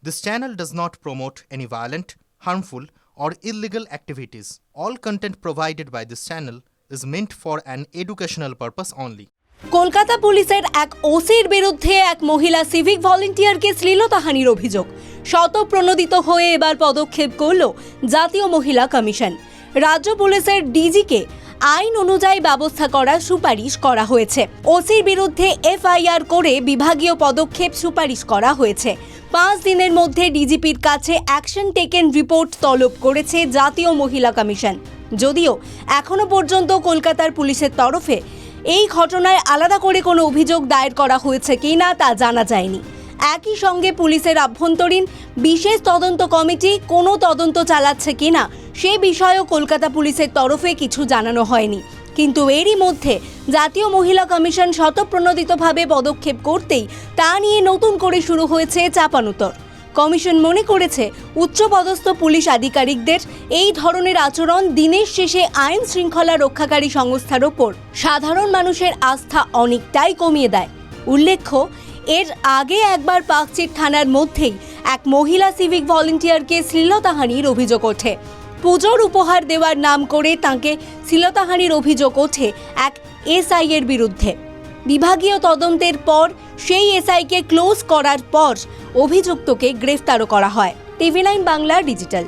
This channel does not promote any violent, harmful, or illegal activities. All content provided by this channel is meant for an educational purpose only. Kolkata পুলিশের এক ওসির বিরুদ্ধে এক মহিলা civic ভলেন্টিয়ারকে শ্লীলতাহানির অভিযোগ শতপ্রণোদিত হয়ে এবার পদক্ষেপ করল জাতীয় মহিলা কমিশন। রাজ্য পুলিশের ডিজিকে আইন অনুযায়ী ব্যবস্থা করার সুপারিশ করা হয়েছে। ওসির বিরুদ্ধে এফআইআর করে বিভাগীয় পদক্ষেপ সুপারিশ করা হয়েছে। 5 দিনের মধ্যে ডিজিপির কাছে অ্যাকশন টেকেন রিপোর্ট তলব করেছে জাতীয় মহিলা কমিশন। যদিও এখনো পর্যন্ত কলকাতার পুলিশের তরফে এই ঘটনায় আলাদা করে কোনো অভিযোগ দায়ের করা হয়েছে কিনা তা জানা যায়নি। একই সঙ্গে পুলিশের আভ্যন্তরীণ বিশেষ তদন্ত কমিটি কোনো তদন্ত চালাচ্ছে কিনা সে বিষয়েও কলকাতা পুলিশের তরফে কিছু জানানো হয়নি। কিন্তু এরই মধ্যে জাতীয় মহিলা কমিশন শতপ্রণোদিতভাবে পদক্ষেপ করতেই তা নিয়ে নতুন করে শুরু হয়েছে চাপানুতর। কমিশন মনে করেছে উচ্চপদস্থ পুলিশ আধিকারিকদের এই ধরনের আচরণ দিনের শেষে আইন শৃঙ্খলা রক্ষাকারী সংস্থার ওপর সাধারণ মানুষের আস্থা অনেকটাই কমিয়ে দেয়। উল্লেখ্য, এর আগে একবার পাকচির থানার মধ্যেই এক মহিলা সিভিক ভলেন্টিয়ারকে শ্লীলতাহানির অভিযোগ ওঠে। পুজোর উপহার দেওয়ার নাম করে তাঁকে শ্লীলতাহানির অভিযোগ ওঠে এক এসআই এর বিরুদ্ধে। বিভাগীয় তদন্তের পর সেই এসআইকে ক্লোজ করার পর অভিযুক্তকে গ্রেফতারও করা হয়। TV9 Bangla digital.